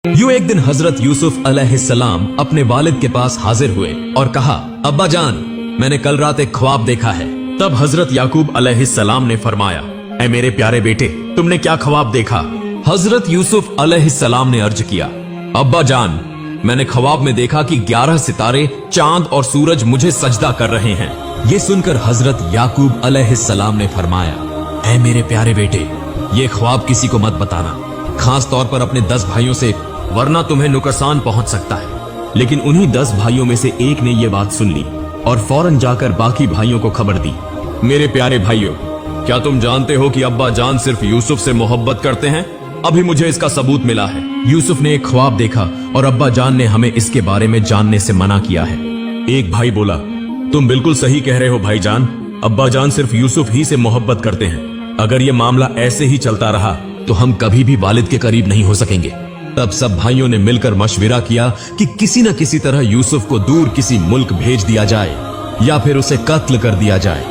यूं एक दिन हजरत यूसुफ अलैहिस्सलाम अपने वालिद के पास हाजिर हुए और कहा, अब्बा जान, मैंने कल रात एक ख्वाब देखा है। तब हजरत याकूब अलैहिस्सलाम ने फरमाया, ऐ मेरे प्यारे बेटे, तुमने क्या ख्वाब देखा? हजरत यूसुफ अलैहिस्सलाम ने अर्ज किया, अब्बा जान, मैंने ख्वाब में देखा कि 11 सितारे, चांद और सूरज मुझे सजदा कर रहे हैं। ये सुनकर हजरत याकूब अलैहिस्सलाम ने फरमाया, ऐ मेरे प्यारे बेटे, ये ख्वाब किसी को मत बताना, खास तौर पर अपने 10 भाइयों से, वरना तुम्हें नुकसान पहुंच सकता है। लेकिन उन्हीं 10 भाइयों में से एक ने ये बात सुन ली और फौरन जाकर बाकी भाइयों को खबर दी। मेरे प्यारे भाइयों, क्या तुम जानते हो कि अब्बा जान सिर्फ यूसुफ से मोहब्बत करते हैं? अभी मुझे इसका सबूत मिला है। यूसुफ ने एक ख्वाब देखा और अब्बा जान ने हमें इसके बारे में जानने से मना किया है। एक भाई बोला, तुम बिल्कुल सही कह रहे हो भाईजान, अब्बा जान सिर्फ यूसुफ ही से मोहब्बत करते हैं। अगर ये मामला ऐसे ही चलता रहा तो हम कभी भी वालिद के करीब नहीं हो सकेंगे। तब सब भाइयों ने मिलकर मशविरा किया कि किसी न किसी तरह यूसुफ को दूर किसी मुल्क भेज दिया जाए या फिर उसे कत्ल कर दिया जाए।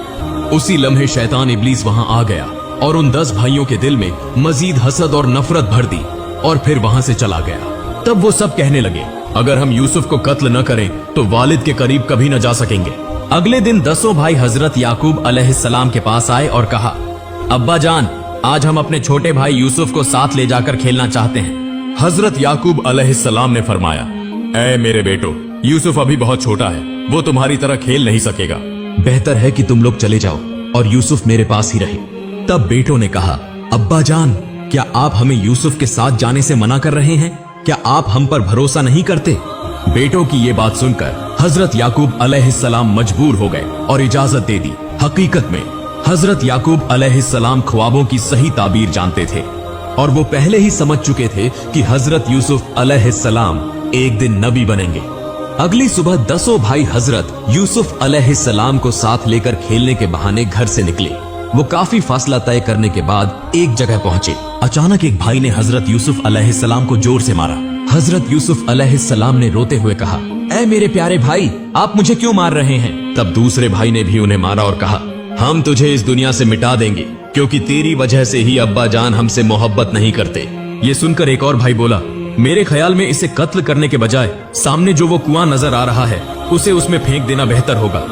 उसी लम्हे शैतान इब्लीस वहां आ गया और उन 10 भाइयों के दिल में मजीद हसद और नफरत भर दी और फिर वहां से चला गया। तब वो सब कहने लगे, अगर हम यूसुफ को कत्ल न करें तो वालिद के करीब कभी न जा सकेंगे। अगले दिन 10 भाई हजरत याकूब अलैहिस्सलाम के पास आए और कहा, अब्बा जान, आज हम अपने छोटे भाई यूसुफ को साथ ले जाकर खेलना चाहते हैं। हजरत याकूब अलैहिस्सलाम ने फरमाया, ऐ मेरे बेटो, यूसुफ अभी बहुत छोटा है, वो तुम्हारी तरह खेल नहीं सकेगा। बेहतर है कि तुम लोग चले जाओ और यूसुफ मेरे पास ही रहे। तब बेटों ने कहा, अब्बा जान, क्या आप हमें यूसुफ के साथ जाने से मना कर रहे हैं? क्या आप हम पर भरोसा नहीं करते? बेटों की ये बात सुनकर हजरत याकूब अलैहिस्सलाम मजबूर हो गए और इजाजत दे दी। हकीकत में हजरत याकूब अलैहिस्सलाम ख्वाबों की सही ताबीर जानते थे और वो पहले ही समझ चुके थे कि हजरत यूसुफ अलैहिस्सलाम एक दिन नबी बनेंगे। अगली सुबह 10 भाई हजरत यूसुफ अलैहिस्सलाम को साथ लेकर खेलने के बहाने घर से निकले। वो काफी फासला तय करने के बाद एक जगह पहुंचे। अचानक एक भाई ने हजरत यूसुफ अलैहिस्सलाम को जोर से मारा। हजरत यूसुफ अलैहिस्सलाम ने रोते हुए कहा, ऐ मेरे प्यारे भाई, आप मुझे क्यों मार रहे हैं? तब दूसरे भाई ने भी उन्हें मारा और कहा, हम तुझे इस दुनिया से मिटा देंगे क्योंकि तेरी वजह से ही अब्बा जान हमसे मोहब्बत नहीं करते। ये सुनकर एक और भाई बोला, मेरे ख्याल में इसे कत्ल करने के बजाय सामने जो वो कुआं नजर आ रहा है उसे उसमें फेंक देना बेहतर होगा।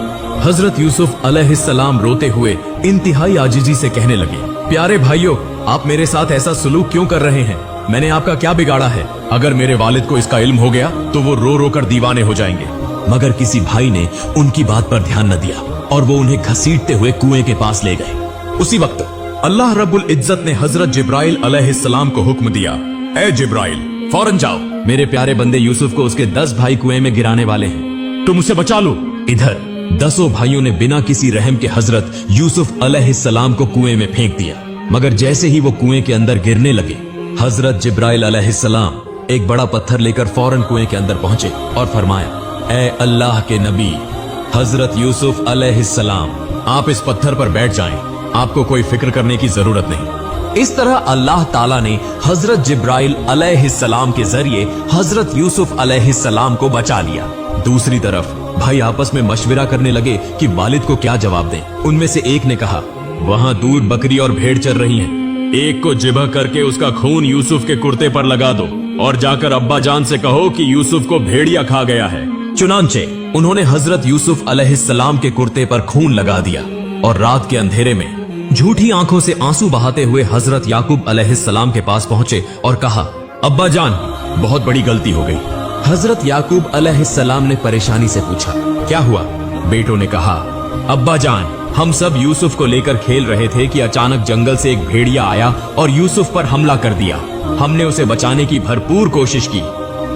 हजरत यूसुफ अलैहिस्सलाम रोते हुए इंतहाई आजिजी से कहने लगे, प्यारे भाइयों, आप मेरे साथ ऐसा सलूक क्यों कर रहे हैं? मैंने आपका क्या बिगाड़ा है? अगर मेरे वालिद को इसका इल्म हो गया तो वो रो रो कर दीवाने हो जाएंगे। मगर किसी भाई ने उनकी बात पर ध्यान न दिया और वो उन्हें घसीटते हुए कुएं के पास ले गए। उसी वक्त अल्लाह रब्बुल इज्जत ने हजरत जिब्राइल अलैहिस्सलाम को हुक्म दिया, ए जिब्राइल, फौरन जाओ, मेरे प्यारे बंदे यूसुफ को उसके 10 भाई कुएं में गिराने वाले हैं, तुम उसे बचा लो। इधर 10 भाइयों ने बिना किसी रहम के हजरत यूसुफ अलैहिस्सलाम को कुएं में फेंक दिया। मगर जैसे ही वो कुएं के अंदर गिरने लगे, हजरत जिब्राइल अलैहिस्सलाम एक बड़ा पत्थर लेकर फौरन कुएं के अंदर पहुंचे और फरमाया, ए अल्लाह के नबी हजरत यूसुफ अलैहिस्सलाम, आप इस पत्थर पर बैठ जाएं, आपको कोई फिक्र करने की जरूरत नहीं। इस तरह अल्लाह ताला ने हजरत जिब्राइल अलैहिस्सलाम के जरिए हजरत यूसुफ अलैहिस्सलाम को बचा लिया। दूसरी तरफ भाई आपस में मशविरा करने लगे कि वालिद को क्या जवाब दें। उनमें से एक ने कहा, वहां दूर बकरी और भेड़ चर रही हैं, एक को जिबह करके उसका खून यूसुफ के कुर्ते पर लगा दो और जाकर अब्बा जान से कहो कि यूसुफ को भेड़िया खा गया है। चुनांचे उन्होंने हजरत यूसुफ अलैहिस्सलाम के कुर्ते पर खून लगा दिया और रात के अंधेरे में झूठी आंखों से आंसू बहाते हुए हजरत याकूब अलैहिस्सलाम के पास पहुंचे और कहा, अब्बा जान, बहुत बड़ी गलती हो गई। हजरत याकूब अलैहिस्सलाम ने परेशानी से पूछा, क्या हुआ? बेटों ने कहा, अब्बा जान, हम सब यूसुफ को लेकर खेल रहे थे कि अचानक जंगल से एक भेड़िया आया और यूसुफ पर हमला कर दिया। हमने उसे बचाने की भरपूर कोशिश की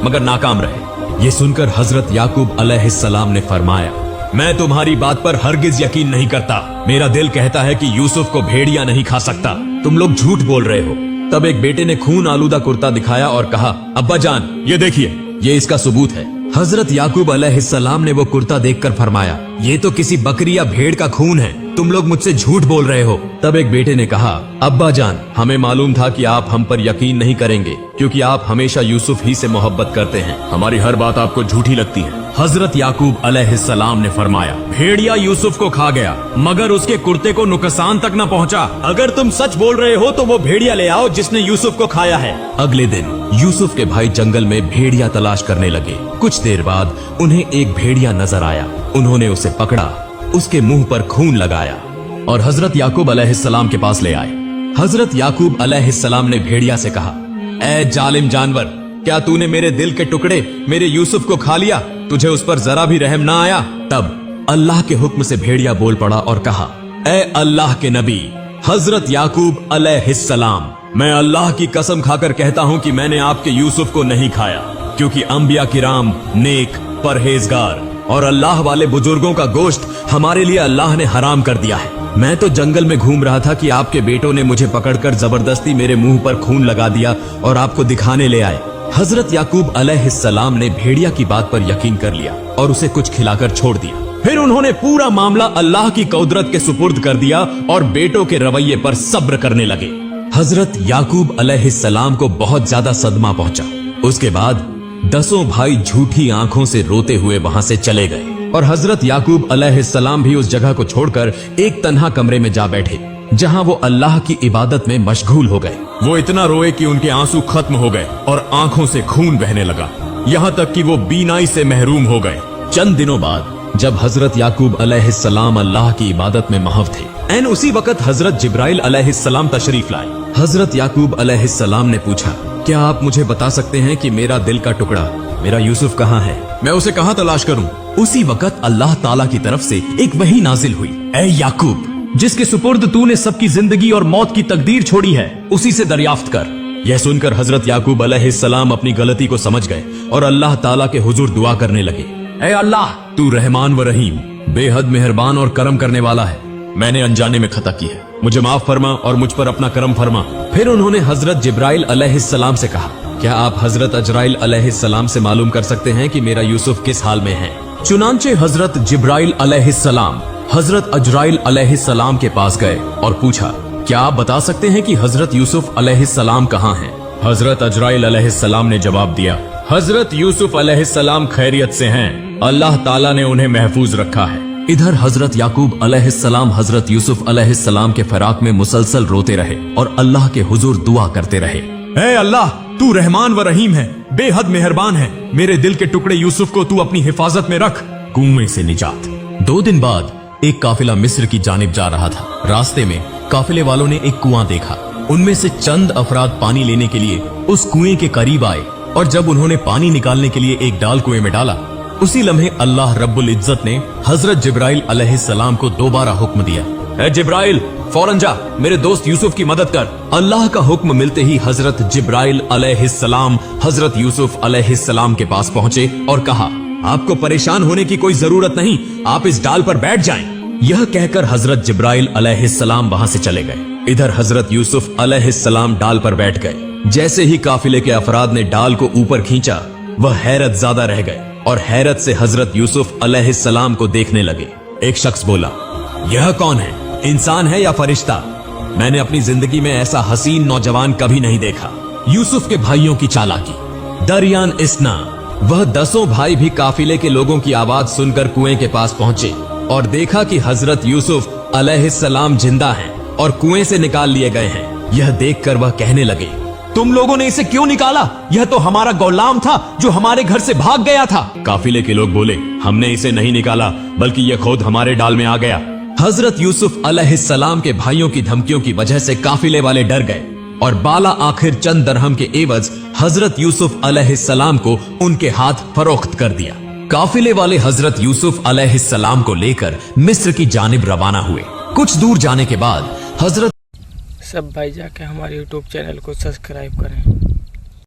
मगर नाकाम रहे। ये सुनकर हजरत याकूब अलैहिस्सलाम ने फरमाया, मैं तुम्हारी बात पर हरगिज यकीन नहीं करता। मेरा दिल कहता है कि यूसुफ को भेड़िया नहीं खा सकता। तुम लोग झूठ बोल रहे हो। तब एक बेटे ने खून आलूदा कुर्ता दिखाया और कहा, अब्बा जान, ये देखिए, ये इसका सबूत है। हजरत याकूब अलैहिस्सलाम ने वो कुर्ता देखकर फरमाया, ये तो किसी बकरी या भेड़ का खून है, तुम लोग मुझसे झूठ बोल रहे हो। तब एक बेटे ने कहा, अब्बा जान, हमें मालूम था कि आप हम पर यकीन नहीं करेंगे क्योंकि आप हमेशा यूसुफ ही से मोहब्बत करते हैं। हमारी हर बात आपको झूठी लगती है। हजरत याकूब अलैहिस्सलाम ने फरमाया, भेड़िया यूसुफ को खा गया मगर उसके कुर्ते को नुकसान तक न पहुंचा। अगर तुम सच बोल रहे हो तो वो भेड़िया ले आओ जिसने यूसुफ को खाया है। अगले दिन यूसुफ के भाई जंगल में भेड़िया तलाश करने लगे। कुछ देर बाद उन्हें एक भेड़िया नजर आया। उन्होंने उसे पकड़ा, उसके मुंह पर खून लगाया और हजरत याकूब अलैहिस्सलाम के पास ले आए। हजरत याकूब अलैहिस्सलाम ने भेड़िया से कहा, ऐ जालिम जानवर, क्या तूने मेरे दिल के टुकड़े मेरे यूसुफ को खा लिया? तुझे उस पर जरा भी रहम ना आया? तब अल्लाह के हुक्म से भेड़िया बोल पड़ा और कहा, ऐ अल्लाह के नबी हजरत याकूब अलैहिस्सलाम, मैं अल्लाह की कसम खाकर कहता हूँ कि मैंने आपके यूसुफ को नहीं खाया, क्योंकि अंबिया किराम, नेक, परहेजगार और अल्लाह वाले बुजुर्गों का गोश्त हमारे लिए अल्लाह ने हराम कर दिया है। मैं तो जंगल में घूम रहा था कि आपके बेटों ने मुझे पकड़कर जबरदस्ती मेरे मुंह पर खून लगा दिया और आपको दिखाने ले आए। हजरत याकूब अलैहिस्सलाम ने भेड़िया की बात पर यकीन कर लिया और उसे कुछ खिलाकर छोड़ दिया। फिर उन्होंने पूरा मामला अल्लाह की कुदरत के सुपुर्द कर दिया और बेटों के रवैये पर सब्र करने लगे। हजरत याकूब अलैहिस्सलाम को बहुत ज्यादा सदमा पहुंचा। उसके बाद 10 भाई झूठी आंखों से रोते हुए वहां से चले गए और हजरत याकूब अलैहिस्सलाम भी उस जगह को छोड़कर एक तन्हा कमरे में जा बैठे, जहां वो अल्लाह की इबादत में मशगूल हो गए। वो इतना रोए कि उनके आंसू खत्म हो गए और आंखों से खून बहने लगा, यहाँ तक कि वो बीनाई से महरूम हो गए। चंद दिनों बाद जब हजरत याकूब अलैहिस्सलाम अल्लाह की इबादत में महव थे, एन उसी वक्त हजरत जिब्राइल अलैहिस्सलाम तशरीफ लाए। हजरत याकूब अलैहिस्सलाम ने पूछा, क्या आप मुझे बता सकते हैं कि मेरा दिल का टुकड़ा मेरा यूसुफ कहाँ है? मैं उसे कहाँ तलाश करूं? उसी वक्त अल्लाह ताला की तरफ से एक वही नाजिल हुई, ऐ याकूब, जिसके सुपुर्द तूने सबकी जिंदगी और मौत की तकदीर छोड़ी है, उसी से दरियाफ्त कर। यह सुनकर हजरत याकूब अलैहिस्सलाम अपनी गलती को समझ गए और अल्लाह ताला के हुजूर दुआ करने लगे, ऐ अल्लाह, तू रहमान व रहीम, बेहद मेहरबान और करम करने वाला है। मैंने अनजाने में खता की है, मुझे माफ फरमा और मुझ पर अपना करम फरमा। फिर उन्होंने हजरत जिब्राइल अलैहिस्सलाम से कहा, क्या आप हजरत अजराइल अलैहिस्सलाम से मालूम कर सकते हैं कि मेरा यूसुफ किस हाल में है? चुनांचे हजरत जिब्राइल अलैहिस्सलाम हजरत अजराइल अलैहिस्सलाम के पास गए और पूछा, क्या आप बता सकते हैं कि हजरत यूसुफ अलैहिस्सलाम कहाँ हैं? हजरत अजराइल अलैहिस्सलाम ने जवाब दिया, हजरत यूसुफ अलैहिस्सलाम खैरियत से हैं, अल्लाह ताला ने उन्हें महफूज रखा है। इधर हजरत याकूब अलैहिस्सलाम हजरत यूसुफ अलैहिस्सलाम के फराक में मुसलसल रोते रहे और अल्लाह के हुजूर दुआ करते रहे, ऐ अल्लाह, तू रहमान व रहीम है, बेहद मेहरबान है, मेरे दिल के टुकड़े यूसुफ को तू अपनी हिफाजत में रख। कुएं से निजात। 2 दिन बाद एक काफिला मिस्र की जानिब जा रहा था। रास्ते में काफिले वालों ने एक कुआं देखा। उनमें से चंद अफराद पानी लेने के लिए उस कुएं के करीब आए और जब उन्होंने पानी निकालने के लिए एक डाल कुएं में डाला, उसी लम्हे अल्लाह रब्बुल इज्जत ने हजरत जिब्राइल अलैहिस्सलाम को दोबारा हुक्म दिया, ऐ जिब्राइल, फौरन जा मेरे दोस्त यूसुफ की मदद कर। अल्लाह का हुक्म मिलते ही हजरत जिब्राइल अलैहिस्सलाम हजरत यूसुफ अलैहिस्सलाम के पास पहुंचे और कहा, आपको परेशान होने की कोई जरूरत नहीं, आप इस डाल पर बैठ जाएं। यह कहकर हजरत जिब्राइल अलैहिस्सलाम वहां से चले गए। इधर हजरत यूसुफ अलैहिस्सलाम डाल पर बैठ गए। जैसे ही काफिले के अफराद ने डाल को ऊपर खींचा, वह हैरत ज़्यादा रह गए और हैरत से हजरत यूसुफ अलैहिस्सलाम को देखने लगे। एक शख्स बोला, यह कौन है, इंसान है या फरिश्ता? मैंने अपनी जिंदगी में ऐसा हसीन नौजवान कभी नहीं देखा। यूसुफ के भाइयों की चालाकी। दरियान इस्ना, वह 10 भाई भी काफिले के लोगों की आवाज सुनकर कुएं के पास पहुंचे और देखा कि हजरत यूसुफ अलैहिस्सलाम जिंदा हैं और कुएं से निकाल लिए गए हैं। यह देखकर वह कहने लगे, तुम लोगों ने इसे क्यों निकाला? यह तो हमारा गुलाम था जो हमारे घर से भाग गया था। काफिले के लोग बोले, हमने इसे नहीं निकाला, बल्कि यह खुद हमारे डाल में आ गया। हजरत यूसुफ अलैहिस्सलाम के भाइयों की धमकियों की वजह से काफिले वाले डर गए और बाला आखिर चंद दरहम के एवज हजरत यूसुफ अलैहिस्सलाम को उनके हाथ फरोख्त कर दिया। काफिले वाले हजरत यूसुफ अलैहिस्सलाम को लेकर मिस्र की जानिब रवाना हुए। कुछ दूर जाने के बाद हजरत सब भाई जाके हमारे YouTube चैनल को सब्सक्राइब करें।